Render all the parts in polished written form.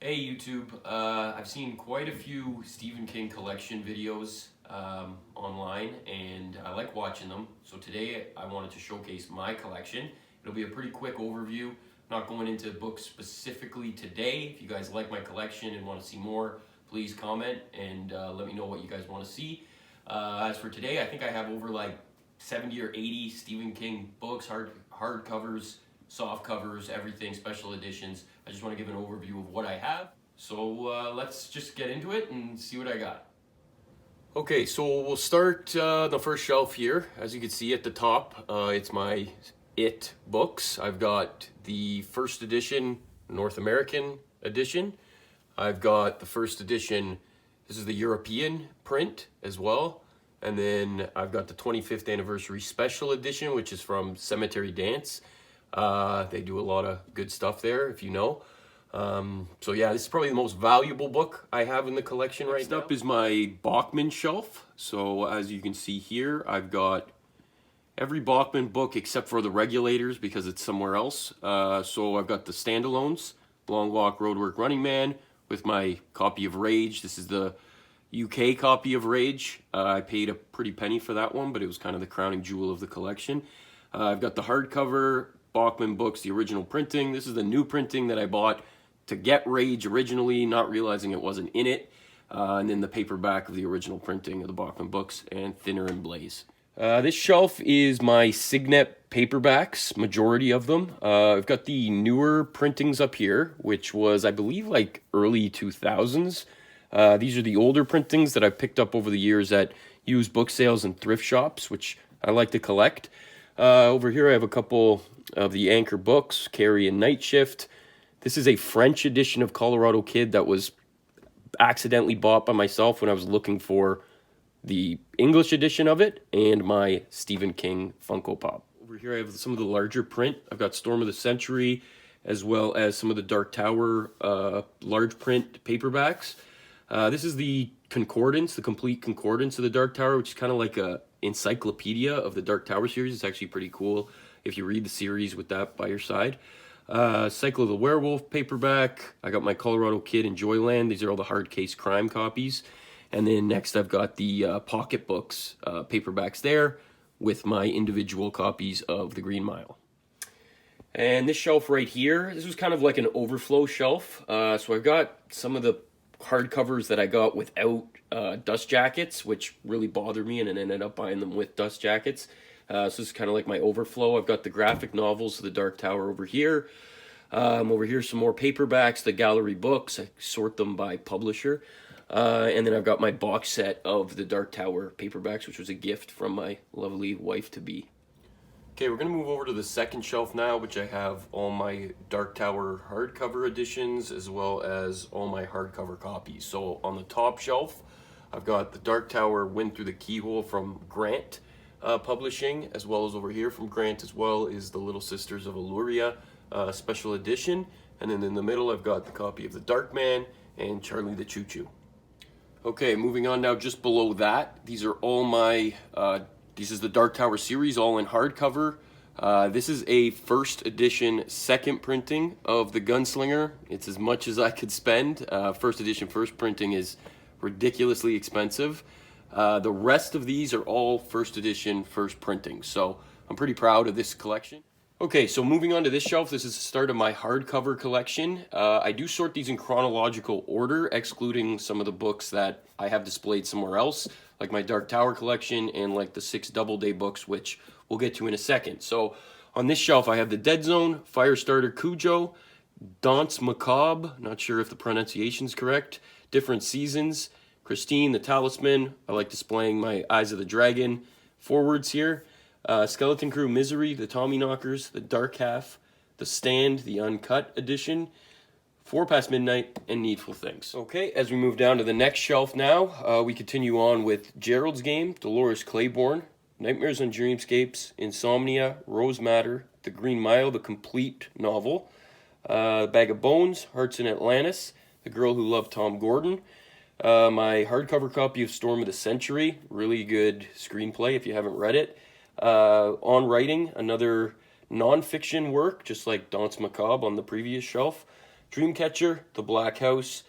Hey YouTube, I've seen quite a few Stephen King collection videos online and I like watching them. So today I wanted to showcase my collection. It'll be a pretty quick overview, not going into books specifically today. If you guys like my collection and want to see more, please comment and let me know what you guys want to see. As for today, I think I have over like 70 or 80 Stephen King books, hard covers, soft covers, everything, special editions. I just want to give an overview of what I have. So let's just get into it and see what I got. Okay, so we'll start the first shelf here. As you can see at the top, it's my It books. I've got the first edition, North American edition. I've got the first edition, this is the European print as well. And then I've got the 25th anniversary special edition, which is from Semetary Danse. They do a lot of good stuff there, if you know. So yeah, this is probably the most valuable book I have in the collection right now. Next up is my Bachmann Shelf. So as you can see here, I've got every Bachmann book except for the Regulators because it's somewhere else. So I've got the standalones, Long Walk, Roadwork, Running Man, with my copy of Rage. This is the UK copy of Rage. I paid a pretty penny for that one, but it was kind of the crowning jewel of the collection. I've got the hardcover Bachmann books, the original printing. This is the new printing that I bought to get Rage originally, not realizing it wasn't in it. And then the paperback of the original printing of the Bachmann books, and Thinner and Blaze. This shelf is my Signet paperbacks, majority of them. I've got the newer printings up here, which was, I believe, like early 2000s. These are the older printings that I've picked up over the years at used book sales and thrift shops, which I like to collect. Over here I have a couple of the Anchor books, Carrie and Night Shift. This is a French edition of Colorado Kid that was accidentally bought by myself when I was looking for the English edition of it, and my Stephen King Funko Pop. Over here I have some of the larger print. I've got Storm of the Century, as well as some of the Dark Tower large print paperbacks. This is the concordance, the complete concordance of the Dark Tower, which is kind of like a encyclopedia of the Dark Tower series. It's actually pretty cool if you read the series with that by your side. Cycle of the Werewolf paperback. I got my Colorado Kid and Joyland. These are all the hard case crime copies. And then next I've got the pocket books paperbacks there with my individual copies of The Green Mile. And this shelf right here, this was kind of like an overflow shelf. So I've got some of the hardcovers that I got without dust jackets, which really bothered me, and I ended up buying them with dust jackets. So this is kind of like my overflow. I've got the graphic novels of the Dark Tower over here. Over here, some more paperbacks, the gallery books. I sort them by publisher. And then I've got my box set of the Dark Tower paperbacks, which was a gift from my lovely wife-to-be. Okay, we're going to move over to the second shelf now, which I have all my Dark Tower hardcover editions, as well as all my hardcover copies. So on the top shelf, I've got the Dark Tower Wind Through the Keyhole from Grant Publishing, as well as over here from Grant as well is the Little Sisters of Eluria special edition. And then in the middle, I've got the copy of The Dark Man and Charlie the Choo-Choo. Okay, moving on now, just below that, these are all my... This is the Dark Tower series, all in hardcover. This is a first edition, second printing of the Gunslinger. It's as much as I could spend. First edition, first printing is ridiculously expensive. The rest of these are all first edition, first printing. So I'm pretty proud of this collection. Okay, so moving on to this shelf, this is the start of my hardcover collection. I do sort these in chronological order, excluding some of the books that I have displayed somewhere else, like my Dark Tower collection and like the 6 Doubleday books, which we'll get to in a second. So on this shelf, I have the Dead Zone, Firestarter, Cujo, Danse Macabre, not sure if the pronunciation's correct, Different Seasons, Christine, the Talisman. I like displaying my Eyes of the Dragon forwards here. Skeleton Crew Misery, the Tommyknockers, the Dark Half, the Stand, the Uncut edition, 4 Past Midnight, and Needful Things. Okay, as we move down to the next shelf now, we continue on with Gerald's Game, Dolores Claiborne, Nightmares on Dreamscapes, Insomnia, Rose Matter, The Green Mile, the complete novel, Bag of Bones, Hearts in Atlantis, The Girl Who Loved Tom Gordon, my hardcover copy of Storm of the Century, really good screenplay if you haven't read it. On Writing, another non-fiction work, just like Danse Macabre on the previous shelf. Dreamcatcher, The Black House,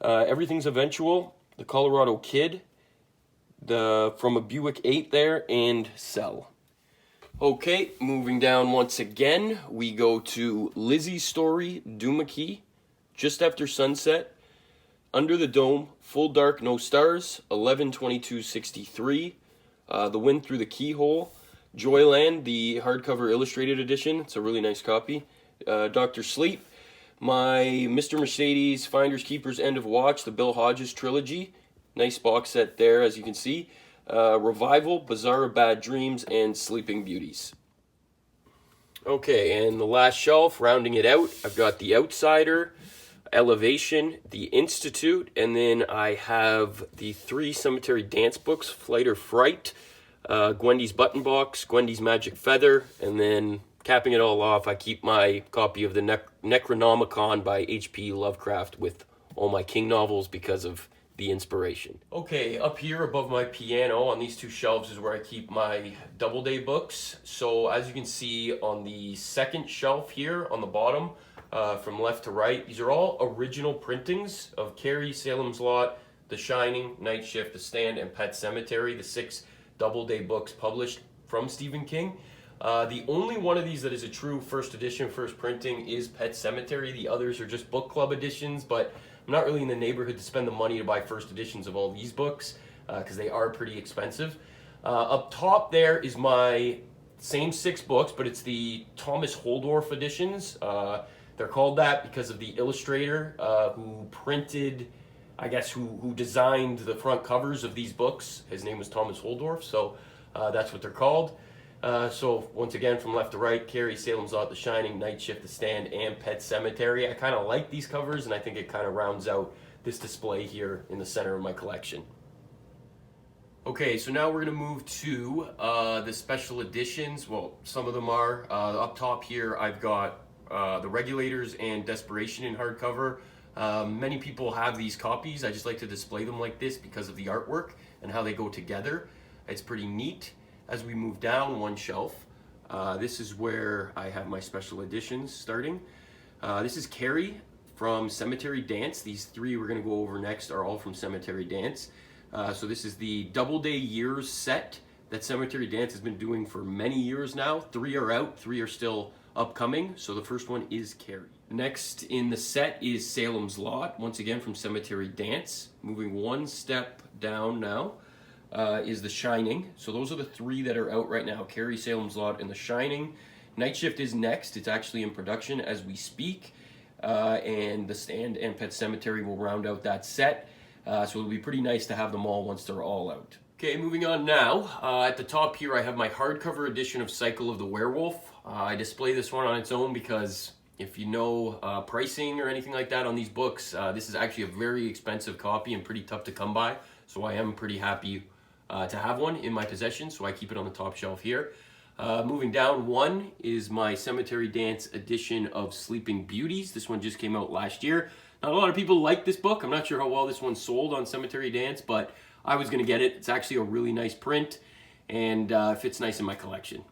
Everything's Eventual, The Colorado Kid, from a Buick 8 there, and Cell. Okay, moving down once again, we go to Lizzie's Story, Doomakey, Just After Sunset, Under the Dome, Full Dark, No Stars, 11/22/63, The Wind Through the Keyhole, Joyland, the hardcover illustrated edition. It's a really nice copy. Dr. Sleep, my Mr. Mercedes, Finders Keepers, End of Watch, the Bill Hodges trilogy. Nice box set there, as you can see. Revival, Bizarre Bad Dreams, and Sleeping Beauties. Okay, and the last shelf, rounding it out, I've got The Outsider, Elevation, The Institute, and then I have the 3 Semetary dance books, Flight or Fright, Gwendy's Button Box, Gwendy's Magic Feather, and then capping it all off, I keep my copy of the Necronomicon by H.P. Lovecraft with all my King novels because of the inspiration. Okay, up here above my piano on these 2 shelves is where I keep my Doubleday books. So as you can see on the second shelf here on the bottom, from left to right, these are all original printings of Carrie, Salem's Lot, The Shining, Night Shift, The Stand, and Pet Semetary, the 6 Doubleday books published from Stephen King. The only one of these that is a true first edition, first printing is Pet Semetary. The others are just book club editions, but I'm not really in the neighborhood to spend the money to buy first editions of all these books because they are pretty expensive. Up top there is my same 6 books, but it's the Thomas Holdorf editions. They're called that because of the illustrator who printed, I guess, who designed the front covers of these books. His name was Thomas Holdorf, so that's what they're called. So once again, from left to right, Carrie, Salem's Lot, The Shining, Night Shift, The Stand, and Pet Semetary. I kind of like these covers, and I think it kind of rounds out this display here in the center of my collection. Okay, so now we're going to move to the special editions. Well, some of them are. Up top here, I've got The Regulators and Desperation in hardcover. Many people have these copies. I just like to display them like this because of the artwork and how they go together. It's pretty neat. As we move down one shelf, this is where I have my special editions starting. This is Carrie from Semetary Danse. These 3 we're going to go over next are all from Semetary Danse. So this is the Doubleday Years set that Semetary Danse has been doing for many years now. 3 are out, 3 are still upcoming. So the first one is Carrie. Next in the set is Salem's Lot, once again from Semetary Danse. Moving one step down now. Is The Shining. So those are the 3 that are out right now. Carrie, Salem's Lot, and The Shining. Night Shift is next. It's actually in production as we speak. And The Stand and Pet Semetary will round out that set. So it'll be pretty nice to have them all once they're all out. Okay, moving on now. At the top here I have my hardcover edition of Cycle of the Werewolf. I display this one on its own because if you know pricing or anything like that on these books, this is actually a very expensive copy and pretty tough to come by. So I am pretty happy to have one in my possession, so I keep it on the top shelf here. Moving down one is my Semetary Danse edition of Sleeping Beauties. This one just came out last year. Not a lot of people like this book. I'm not sure how well this one sold on Semetary Danse, but I was going to get it. It's actually a really nice print and fits nice in my collection.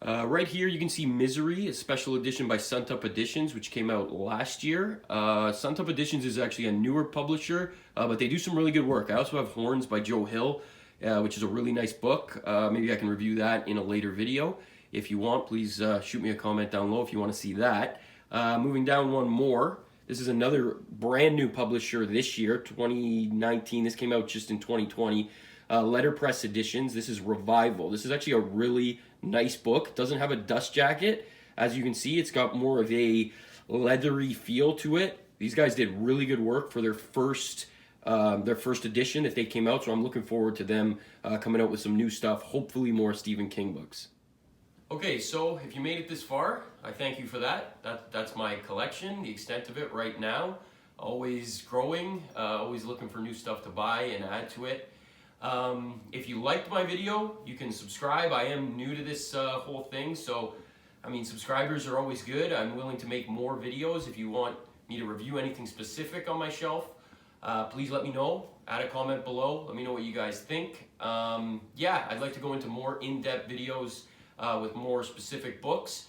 Right here you can see Misery, a special edition by Suntup Editions, which came out last year. Suntup Editions is actually a newer publisher, but they do some really good work. I also have Horns by Joe Hill, which is a really nice book. Maybe I can review that in a later video. If you want, please shoot me a comment down low if you want to see that. Moving down one more. This is another brand new publisher this year, 2019. This came out just in 2020. Letterpress Editions. This is Revival. This is actually a really nice book. Doesn't have a dust jacket. As you can see, it's got more of a leathery feel to it. These guys did really good work for their first edition that they came out, so I'm looking forward to them coming out with some new stuff, hopefully more Stephen King books. Okay, so if you made it this far, I thank you for that. That's my collection, the extent of it right now. Always growing, always looking for new stuff to buy and add to it. If you liked my video, you can subscribe. I am new to this whole thing, so I mean, subscribers are always good. I'm willing to make more videos. If you want me to review anything specific on my shelf, please let me know. Add a comment below. Let me know what you guys think. Yeah, I'd like to go into more in-depth videos with more specific books.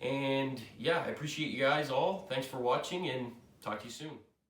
And yeah, I appreciate you guys all. Thanks for watching, and talk to you soon.